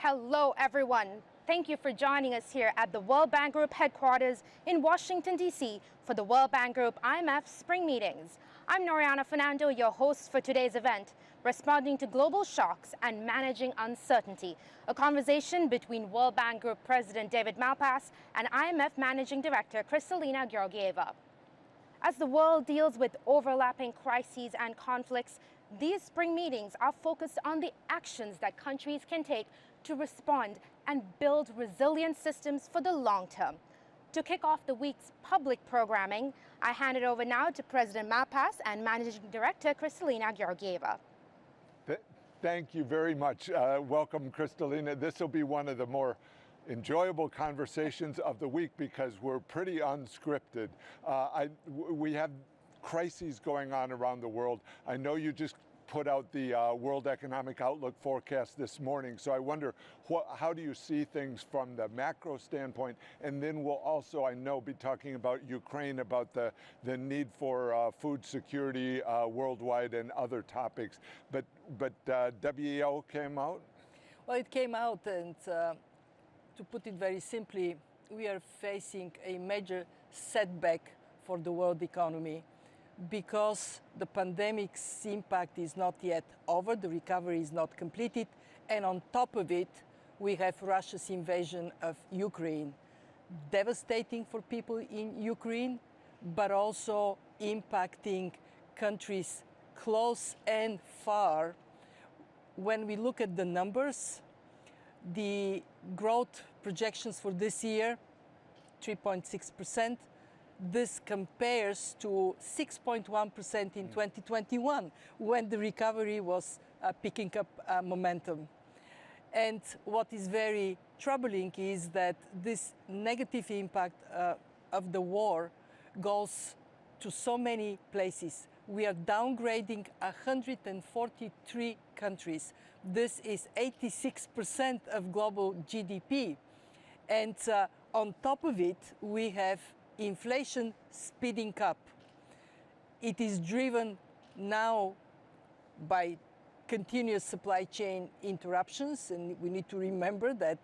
Hello, everyone. Thank you for joining us here at the World Bank Group headquarters in Washington, D.C. for the World Bank Group IMF Spring Meetings. I'm FERNANDO, your host for today's event, responding to global shocks and managing uncertainty, a conversation between World Bank Group President David Malpass and IMF Managing Director Kristalina Georgieva. As the world deals with overlapping crises and conflicts, these spring meetings are focused on the actions that countries can take to respond and build resilient systems for the long term. To kick off the week's public programming, I hand it over now to President Malpass and Managing Director Kristalina Georgieva. Thank you very much. Welcome, Kristalina. This will be one of the more enjoyable conversations of the week because we're pretty unscripted. We have crises going on around the world. I know you just put out the World Economic Outlook forecast this morning, so I wonder how do you see things from the macro standpoint? And then we'll also, I know, be talking about Ukraine, about the need for food security worldwide and other topics. But WEO came out? Well, it came out, and to put it very simply, we are facing a major setback for the world economy because the pandemic's impact is not yet over, the recovery is not completed, and on top of it, we have Russia's invasion of Ukraine, devastating for people in Ukraine, but also impacting countries close and far. When we look at the numbers, the growth projections for this year, 3.6%. This compares to 6.1% in 2021, when the recovery was picking up momentum. And what is very troubling is that this negative impact of the war goes to so many places. We are downgrading 143 countries. This is 86% of global GDP. And on top of it, we have inflation speeding up. It is driven now by continuous supply chain interruptions, and we need to remember that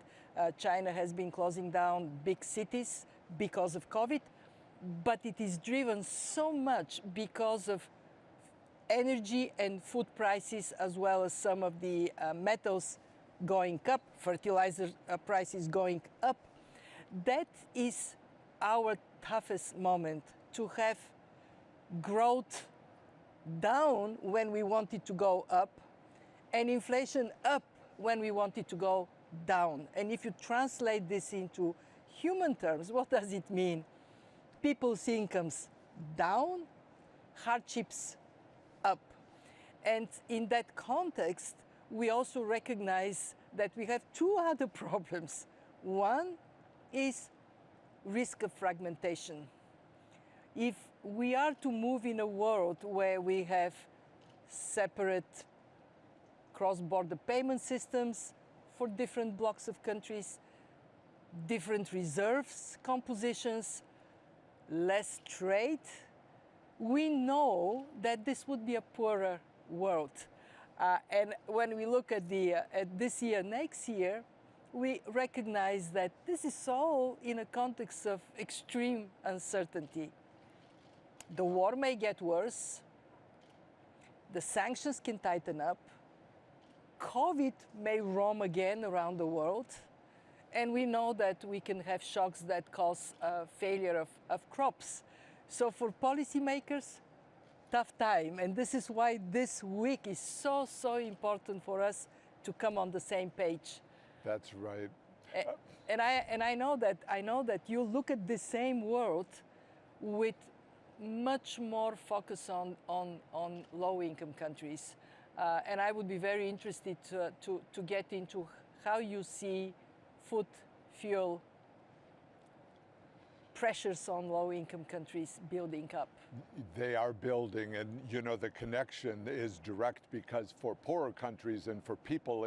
China has been closing down big cities because of COVID, but it is driven so much because of energy and food prices, as well as some of the metals going up, fertilizer prices going up. That is our toughest moment, to have growth down when we want it to go up and inflation up when we want it to go down. And if you translate this into human terms, what does it mean? People's incomes down, hardships up. And in that context, we also recognize that we have two other problems. One is risk of fragmentation. If we are to move in a world where we have separate cross-border payment systems for different blocks of countries, different reserves compositions, less trade, we know that this would be a poorer world. And when we look at this year, next year, we recognize that this is all in a context of extreme uncertainty. The war may get worse, the sanctions can tighten up, COVID may roam again around the world, and we know that we can have shocks that cause failure of crops. So for policymakers, tough time, and this is why this week is so important for us to come on the same page. That's right. And I know that you look at the same world with much more focus on low-income countries. And I would be very interested to get into how you see food, fuel, pressures on low-income countries building up. They are building, and you know the connection is direct because for poorer countries and for people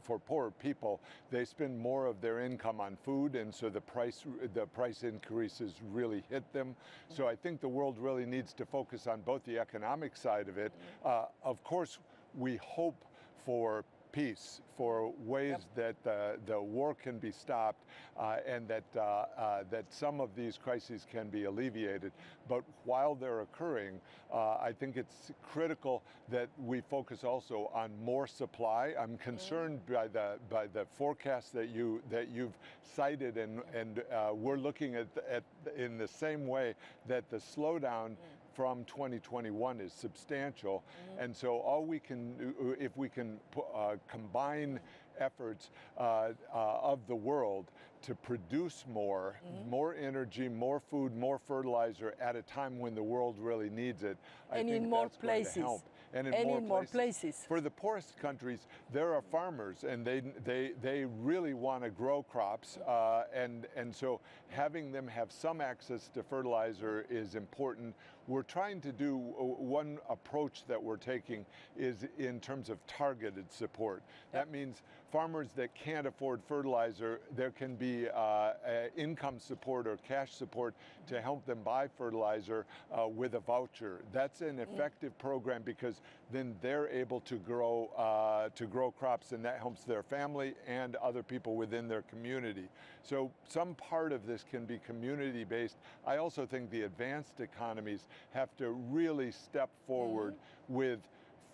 for poorer people, they spend more of their income on food, and so the price increases really hit them. So I think the world really needs to focus on both the economic side of it. Of course, we hope for peace, for ways that the war can be stopped, and that some of these crises can be alleviated. But while they're occurring, I think it's critical that we focus also on more supply. I'm concerned by the forecast that you've cited, and we're looking at in the same way that the slowdown from 2021 is substantial, and so all we can do, if we can combine efforts of the world to produce more energy, more food, more fertilizer at a time when the world really needs it, I think in more that's going to help. And in more places. For the poorest countries, there are farmers, and they really want to grow crops, and so having them have some access to fertilizer is important. We're trying to do, one approach that we're taking is in terms of targeted support. That means farmers that can't afford fertilizer, there can be income support or cash support to help them buy fertilizer with a voucher. That's an effective program, because then they're able to grow crops, and that helps their family and other people within their community. So some part of this can be community-based. I also think the advanced economies have to really step forward with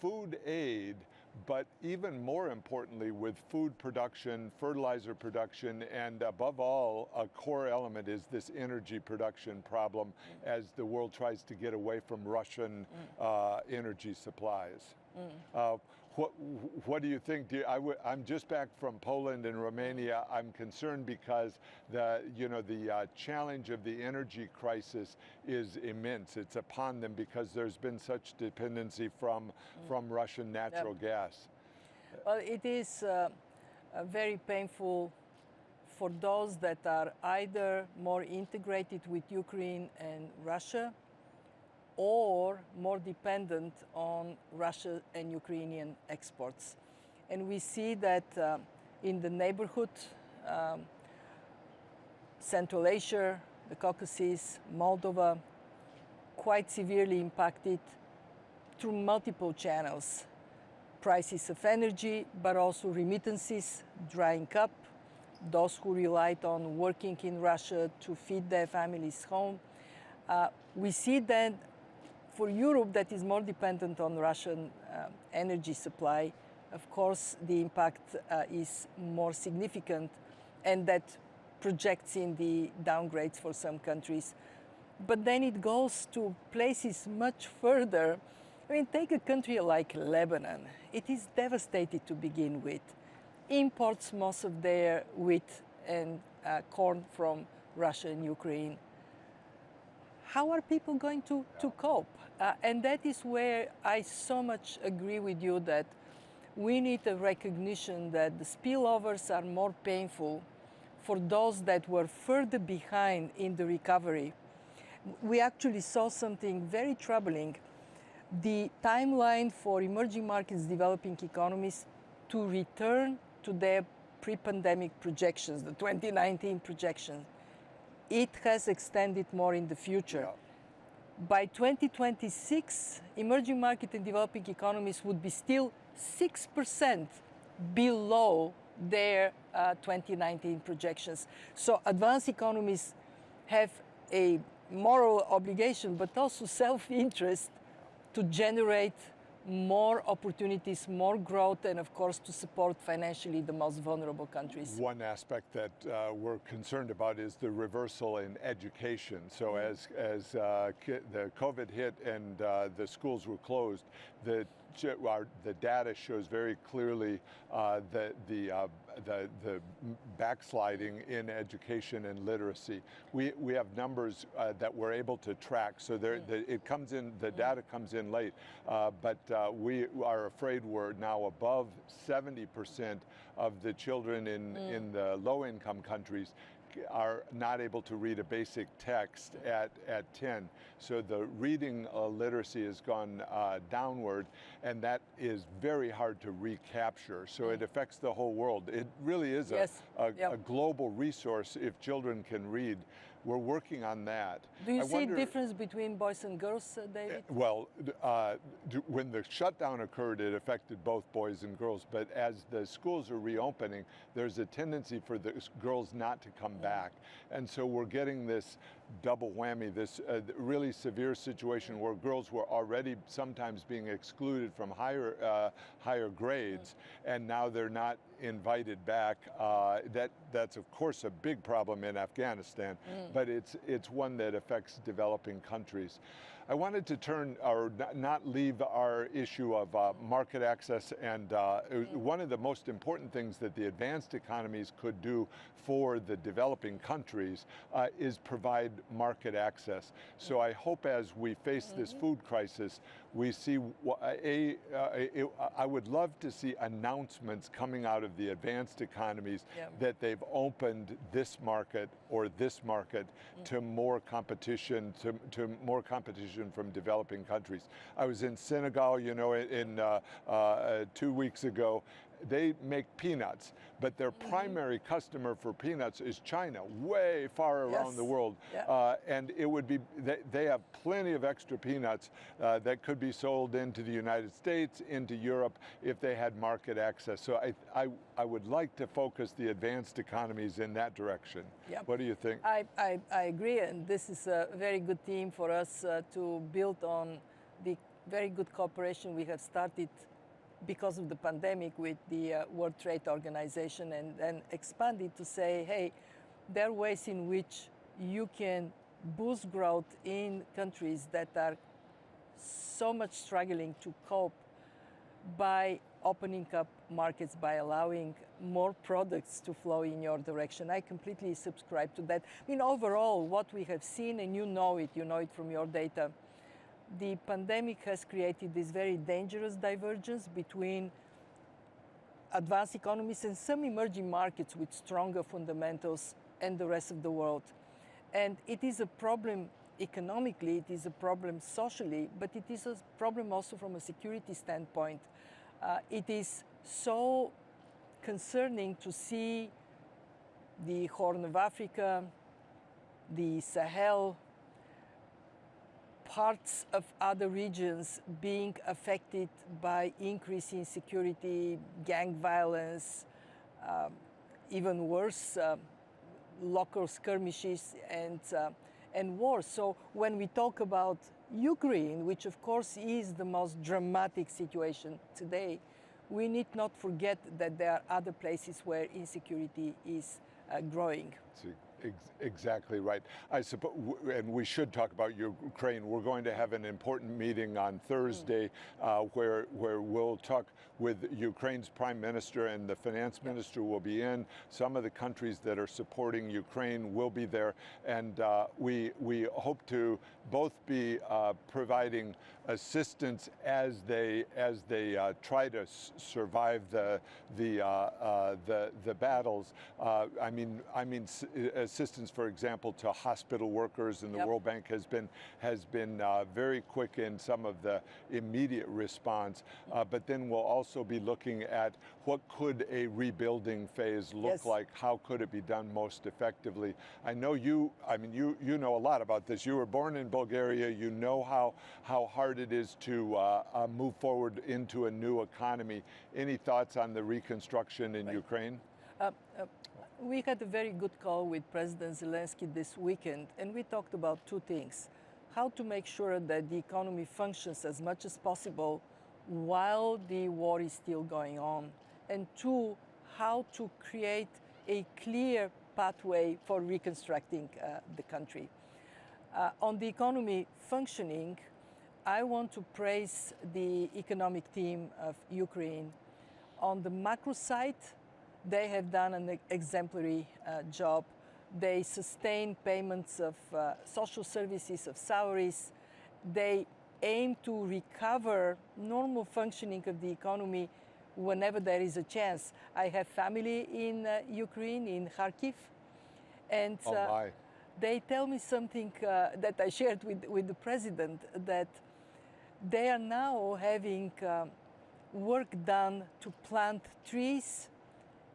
food aid, but even more importantly with food production, fertilizer production, and above all, a core element is this energy production problem as the world tries to get away from Russian energy supplies. What do you think? I'm just back from Poland and Romania. I'm concerned because the challenge of the energy crisis is immense. It's upon them because there's been such dependency from Russian natural gas. Well, it is very painful for those that are either more integrated with Ukraine and Russia, or more dependent on Russia and Ukrainian exports. And we see that in the neighborhood, Central Asia, the Caucasus, Moldova, quite severely impacted through multiple channels. Prices of energy, but also remittances drying up, those who relied on working in Russia to feed their families home. We see that for Europe, that is more dependent on Russian energy supply, of course, the impact is more significant, and that projects in the downgrades for some countries. But then it goes to places much further. I mean, take a country like Lebanon. It is devastated to begin with. Imports most of their wheat and corn from Russia and Ukraine. How are people going to cope? And that is where I so much agree with you that we need a recognition that the spillovers are more painful for those that were further behind in the recovery. We actually saw something very troubling. The timeline for emerging markets, developing economies to return to their pre-pandemic projections, the 2019 projections, it has extended more in the future. By 2026, emerging market and developing economies would be still 6% below their 2019 projections. So advanced economies have a moral obligation, but also self-interest to generate more opportunities, more growth, and of course to support financially the most vulnerable countries. One aspect that we're concerned about is the reversal in education. So as the COVID hit and the schools were closed, the data shows very clearly the backsliding in education and literacy. We have numbers that we're able to track, so it comes in, the data comes in late, but we are afraid we're now above 70% of the children in the low-income countries are not able to read a basic text at 10. So the reading literacy has gone downward, and that is very hard to recapture. So it affects the whole world. It really is a global resource if children can read. We're working on that. Do you see a difference between boys and girls, David? Well, when the shutdown occurred, it affected both boys and girls. But as the schools are reopening, there's a tendency for the girls not to come back. And so we're getting this double whammy, this really severe situation where girls were already sometimes being excluded from higher grades, and now they're not invited back. That's of course a big problem in Afghanistan, but it's one that affects developing countries. I wanted to turn, or not leave our issue of market access, and one of the most important things that the advanced economies could do for the developing countries is provide market access. So I hope as we face this food crisis, we see, I would love to see announcements coming out of the advanced economies that they've opened this market or this market to more competition, to more competition from developing countries. I was in Senegal, you know, 2 weeks ago. They make peanuts, but their primary customer for peanuts is China, way far around the world. And it would be, they have plenty of extra peanuts that could be sold into the United States, into Europe, if they had market access. So I would like to focus the advanced economies in that direction. What do you think? I agree, and this is a very good theme for us to build on the very good cooperation we have started because of the pandemic with the World Trade Organization, and then expanded to say, hey, there are ways in which you can boost growth in countries that are so much struggling to cope by opening up markets, by allowing more products to flow in your direction. I completely subscribe to that. I mean, overall, what we have seen, and you know it from your data, the pandemic has created this very dangerous divergence between advanced economies and some emerging markets with stronger fundamentals and the rest of the world. And it is a problem economically, it is a problem socially, but it is a problem also from a security standpoint. It is so concerning to see the Horn of Africa, the Sahel, parts of other regions being affected by increasing insecurity, gang violence, even worse, local skirmishes and wars. So when we talk about Ukraine, which of course is the most dramatic situation today, we need not forget that there are other places where insecurity is growing. Exactly right. I suppose, and we should talk about Ukraine. We're going to have an important meeting on Thursday where we'll talk with Ukraine's prime minister, and the finance minister will be in. Some of the countries that are supporting Ukraine will be there, and we hope to both be providing assistance as they try to survive the battles. I mean assistance, for example, to hospital workers, and the World Bank has been very quick in some of the immediate response. But then we'll also be looking at what could a rebuilding phase look like. How could it be done most effectively? I know you know a lot about this. You were born in Bulgaria. You know how hard it is to move forward into a new economy. Any thoughts on the reconstruction in Ukraine? We had a very good call with President Zelensky this weekend, and we talked about two things. How to make sure that the economy functions as much as possible while the war is still going on, and two, how to create a clear pathway for reconstructing the country. On the economy functioning, I want to praise the economic team of Ukraine. On the macro side, they have done an exemplary job. They sustain payments of social services, of salaries. They aim to recover normal functioning of the economy whenever there is a chance. I have family in Ukraine, in Kharkiv, And they tell me something that I shared with the president, that they are now having work done to plant trees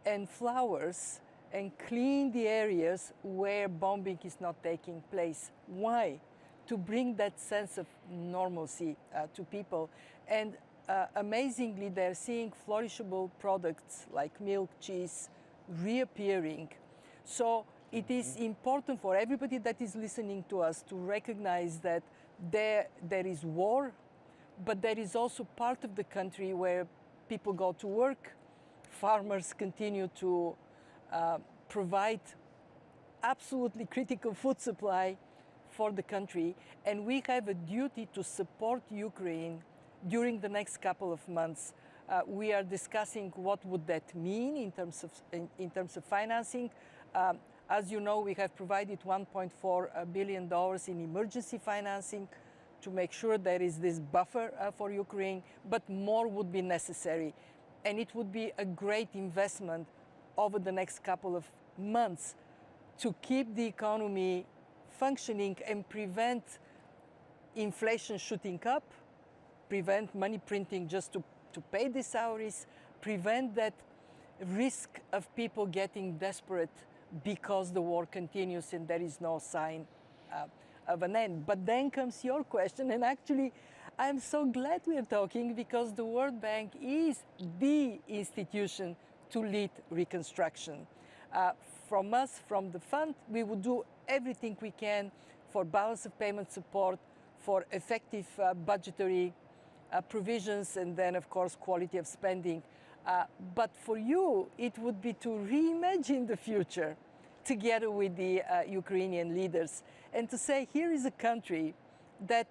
and flowers and clean the areas where bombing is not taking place. Why? To bring that sense of normalcy to people. And amazingly, they're seeing flourishable products like milk, cheese reappearing. So it is important for everybody that is listening to us to recognize that there is war, but there is also part of the country where people go to work, farmers continue to provide absolutely critical food supply for the country, and we have a duty to support Ukraine during the next couple of months. We are discussing what would that mean in terms of financing. As you know, we have provided $1.4 billion in emergency financing to make sure there is this buffer for Ukraine, but more would be necessary. And it would be a great investment over the next couple of months to keep the economy functioning and prevent inflation shooting up, prevent money printing just to pay the salaries, prevent that risk of people getting desperate because the war continues and there is no sign of an end. But then comes your question, and actually I'm so glad we're talking, because the World Bank is the institution to lead reconstruction. From us, from the fund, we would do everything we can for balance of payment support, for effective budgetary provisions, and then of course quality of spending. But for you, it would be to reimagine the future together with the Ukrainian leaders, and to say, here is a country that,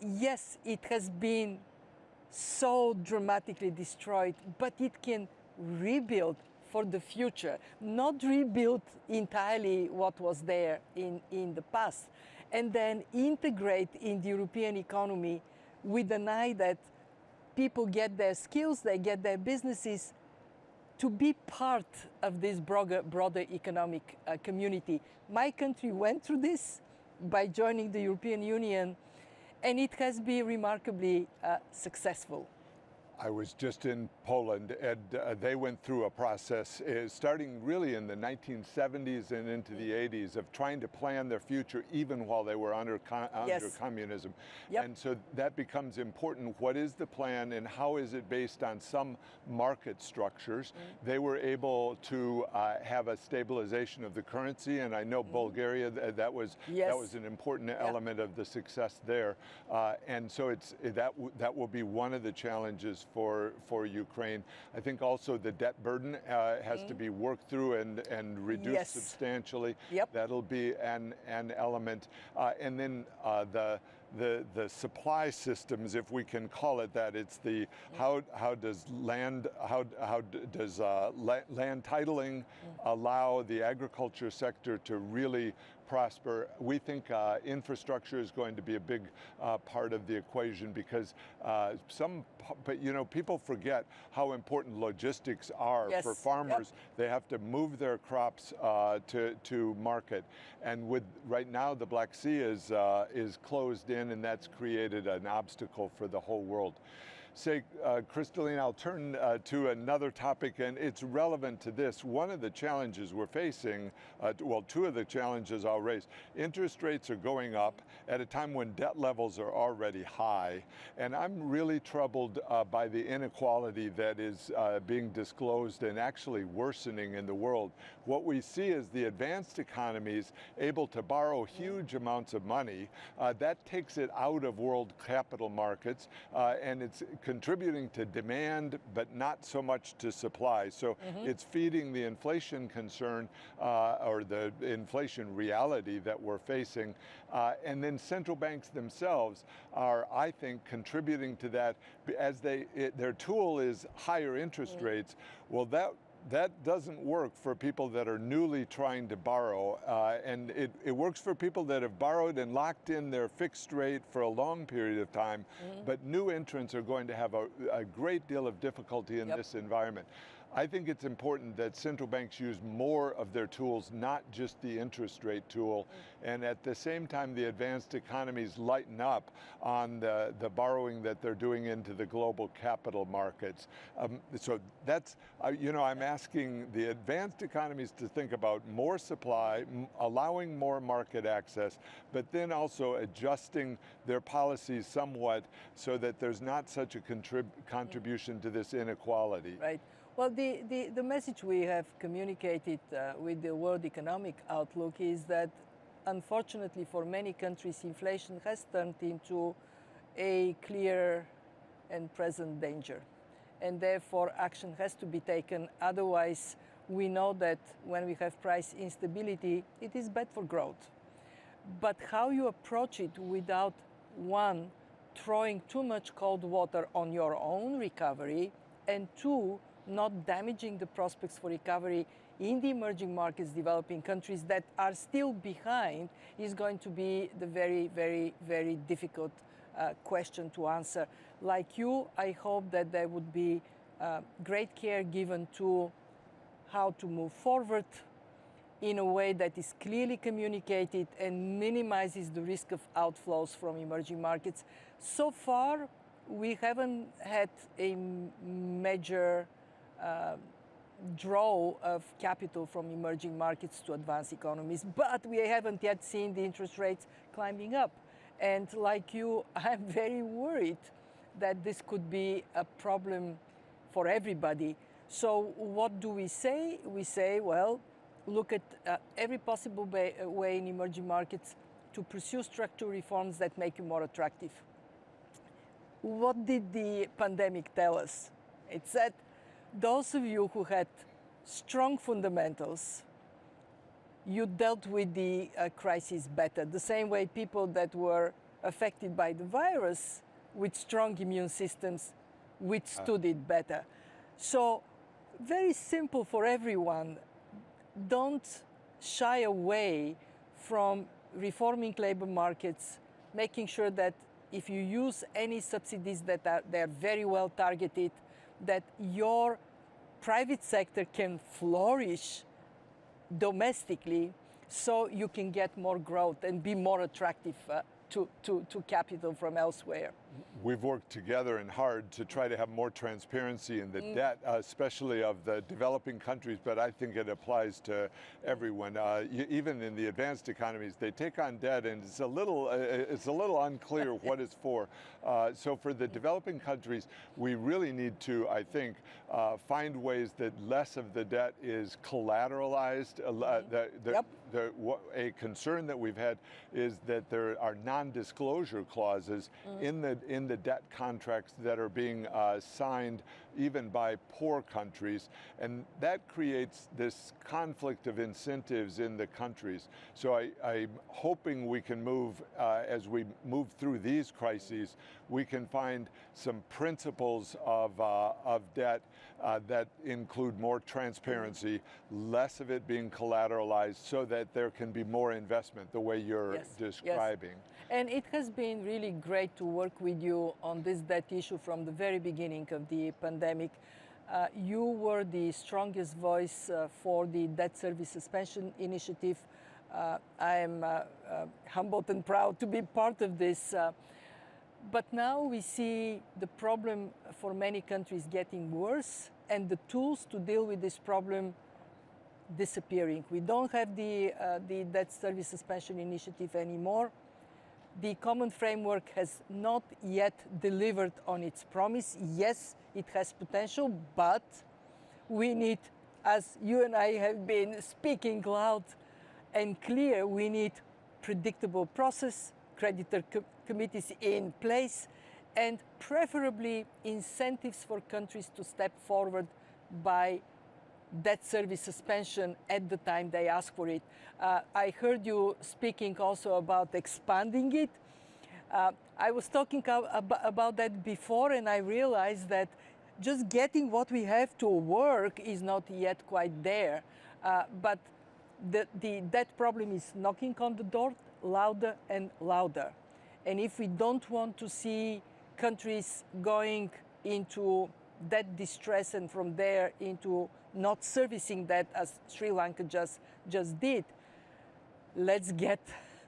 yes, it has been so dramatically destroyed, but it can rebuild for the future, not rebuild entirely what was there in the past, and then integrate in the European economy with an eye that people get their skills, they get their businesses to be part of this broader economic community. My country went through this by joining the European Union, and it has been remarkably successful. I was just in Poland, and they went through a process starting really in the 1970s and into the 80s of trying to plan their future even while they were under communism. Yep. And so that becomes important. What is the plan, and how is it based on some market structures? They were able to have a stabilization of the currency, and I know Bulgaria, that was an important element of the success there. And so that will be one of the challenges for Ukraine. I think also the debt burden has to be worked through and reduced substantially. Yep. That'll be an element. And then the supply systems, if we can call it that, it's the how does land titling allow the agriculture sector to really prosper. We think infrastructure is going to be a big part of the equation, because people forget how important logistics are for farmers. They have to move their crops to market, and with right now the Black Sea is closed in, and that's created an obstacle for the whole world. Kristalina, I'll turn to another topic, and it's relevant to this. One of the challenges we're facing, two of the challenges I'll raise. Interest rates are going up at a time when debt levels are already high, and I'm really troubled by the inequality that is being disclosed and actually worsening in the world. What we see is the advanced economies able to borrow huge amounts of money. That takes it out of world capital markets, and it's contributing to demand, but not so much to supply. So it's feeding the inflation concern or the inflation reality that we're facing. And then central banks themselves are, I think, contributing to that as their tool is higher interest rates. Well, that doesn't work for people that are newly trying to borrow, and it works for people that have borrowed and locked in their fixed rate for a long period of time, but new entrants are going to have a great deal of difficulty in this environment. I think it's important that central banks use more of their tools, not just the interest rate tool, and at the same time the advanced economies lighten up on the borrowing that they're doing into the global capital markets. So that's, I'm asking the advanced economies to think about more supply, allowing more market access, but then also adjusting their policies somewhat so that there's not such a contribution to this inequality. Right. Well, the message we have communicated with the World Economic Outlook is that, unfortunately for many countries, inflation has turned into a clear and present danger. And therefore, action has to be taken. Otherwise, we know that when we have price instability, it is bad for growth. But how you approach it without, one, throwing too much cold water on your own recovery, and two, not damaging the prospects for recovery in the emerging markets, developing countries that are still behind, is going to be the very, very, very difficult question to answer. Like you, I hope that there would be great care given to how to move forward in a way that is clearly communicated and minimizes the risk of outflows from emerging markets. So far, we haven't had a major draw of capital from emerging markets to advanced economies, but we haven't yet seen the interest rates climbing up. And like you, I'm very worried that this could be a problem for everybody. So what do we say? We say, well, look at every possible way in emerging markets to pursue structural reforms that make you more attractive. What did the pandemic tell us? It said, those of you who had strong fundamentals, you dealt with the crisis better. The same way people that were affected by the virus with strong immune systems withstood it better. So very simple for everyone. Don't shy away from reforming labor markets, making sure that if you use any subsidies that they're very well targeted, that your private sector can flourish domestically so you can get more growth and be more attractive to capital from elsewhere. We've worked together and hard to try to have more transparency in the debt, especially of the developing countries, but I think it applies to everyone. Even in the advanced economies, they take on debt and it's a little unclear what it's for. So for the developing countries, we really need to, I think, find ways that less of the debt is collateralized. A concern that we've had is that there are non-disclosure clauses in the debt contracts that are being signed even by poor countries, and that creates this conflict of incentives in the countries. So I'm hoping we can move, as we move through these crises, we can find some principles of debt that include more transparency, less of it being collateralized, so that there can be more investment, the way you're describing. Yes. And it has been really great to work with you on this debt issue from the very beginning of the pandemic. You were the strongest voice for the debt service suspension initiative. I am humbled and proud to be part of this. But now we see the problem for many countries getting worse and the tools to deal with this problem disappearing. We don't have the debt service suspension initiative anymore. The common framework has not yet delivered on its promise. Yes, it has potential, but we need, as you and I have been speaking loud and clear, we need predictable process, creditor committees in place, and preferably incentives for countries to step forward by debt service suspension at the time they ask for it. I heard you speaking also about expanding it. I was talking about that before, and I realized that just getting what we have to work is not yet quite there. But the debt problem is knocking on the door louder and louder. And if we don't want to see countries going into debt distress and from there into not servicing that as Sri Lanka just did, let's get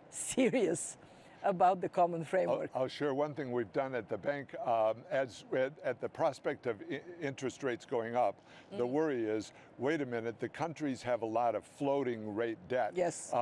serious about the common framework. I'll share one thing we've done at the bank. At the prospect of interest rates going up, the worry is, wait a minute, the countries have a lot of floating rate debt. Yes.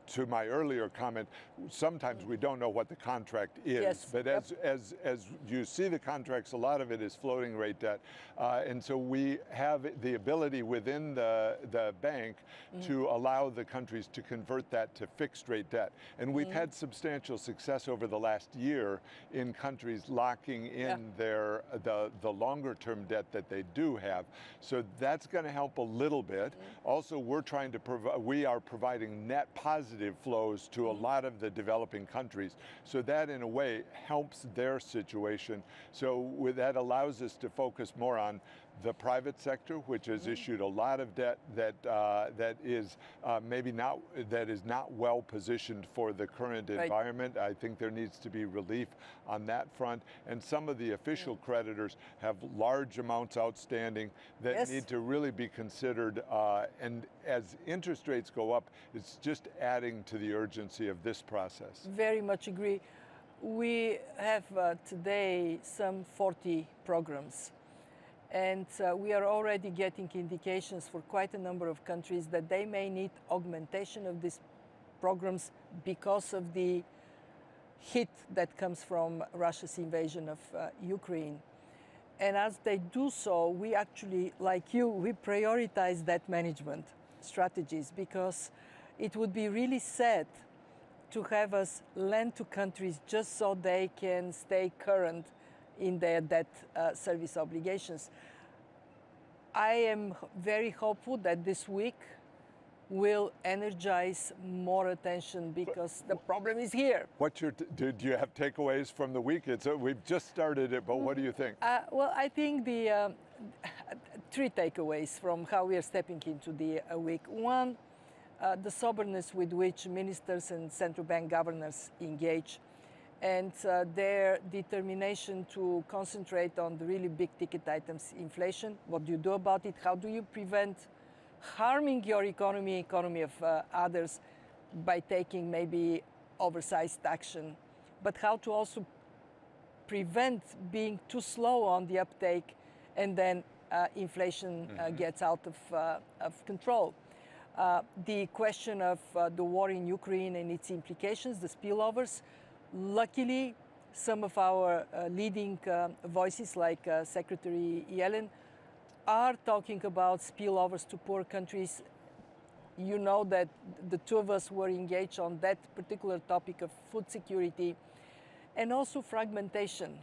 To my earlier comment, sometimes we don't know what the contract is, Yes. but as you see the contracts, a lot of it is floating rate debt. And so we have the ability within the bank to allow the countries to convert that to fixed rate debt. And we've had substantial success over the last year in countries locking in the longer term debt that they do have. So that's going to help a little bit. Also, we are providing net positive flows to a lot of the developing countries. So that in a way helps their situation. So that allows us to focus more on the private sector, which has issued a lot of debt that is not well positioned for the current environment. I think there needs to be relief on that front. And some of the official creditors have large amounts outstanding that need to really be considered. And as interest rates go up, it's just adding to the urgency of this process. Very much agree. We have today some 40 programs. And we are already getting indications for quite a number of countries that they may need augmentation of these programs because of the hit that comes from Russia's invasion of Ukraine. And as they do so, we actually, like you, we prioritize debt management strategies because it would be really sad to have us lend to countries just so they can stay current in their debt service obligations. I am very hopeful that this week will energize more attention because the problem is here. Do you have takeaways from the week? We've just started it, but what do you think? Well, I think the three takeaways from how we are stepping into the week. One, the soberness with which ministers and central bank governors engage, and their determination to concentrate on the really big ticket items, inflation. What do you do about it? How do you prevent harming your economy of others by taking maybe oversized action? But how to also prevent being too slow on the uptake and then inflation gets out of control. The question of the war in Ukraine and its implications, the spillovers. Luckily, some of our leading voices like Secretary Yellen are talking about spillovers to poor countries. You know that the two of us were engaged on that particular topic of food security and also fragmentation.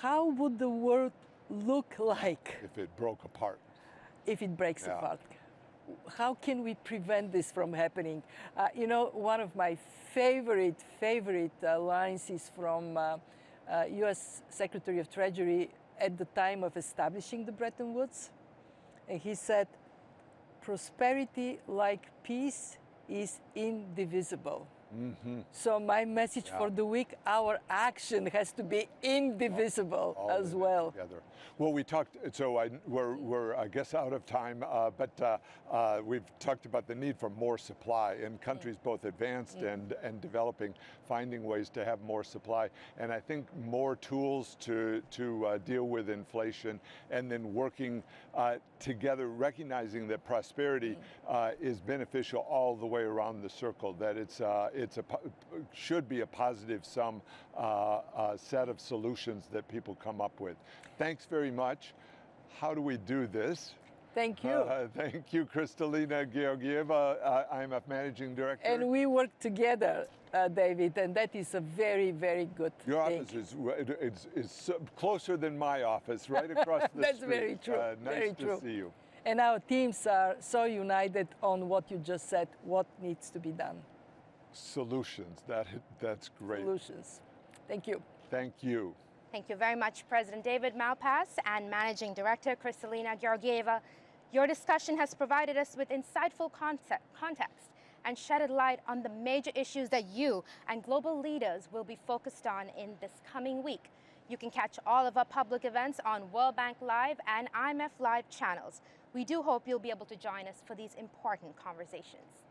How would the world look like if it broke apart? If it breaks apart. How can we prevent this from happening? You know, one of my favorite lines is from US Secretary of Treasury at the time of establishing the Bretton Woods. And he said, prosperity like peace is indivisible. So my message for the week, our action has to be indivisible as well. Together. Well, we talked, so we're I guess out of time, but we've talked about the need for more supply in countries both advanced and developing, finding ways to have more supply. And I think more tools to deal with inflation, and then working together, recognizing that prosperity is beneficial all the way around the circle, that should be a positive sum set of solutions that people come up with. Thanks very much. How do we do this? Thank you. Thank you, Kristalina Georgieva, IMF Managing Director. And we work together, David, and that is a very, very good thing. Your office is closer than my office, right across the That's street. That's very true. Nice very to true. see you. And our teams are so united on what you just said, what needs to be done. Solutions, that's great. Solutions. Thank you. Thank you. Thank you very much, President David Malpass and Managing Director Kristalina Georgieva. Your discussion has provided us with insightful context and shedded light on the major issues that you and global leaders will be focused on in this coming week. You can catch all of our public events on World Bank Live and IMF Live channels. We do hope you'll be able to join us for these important conversations.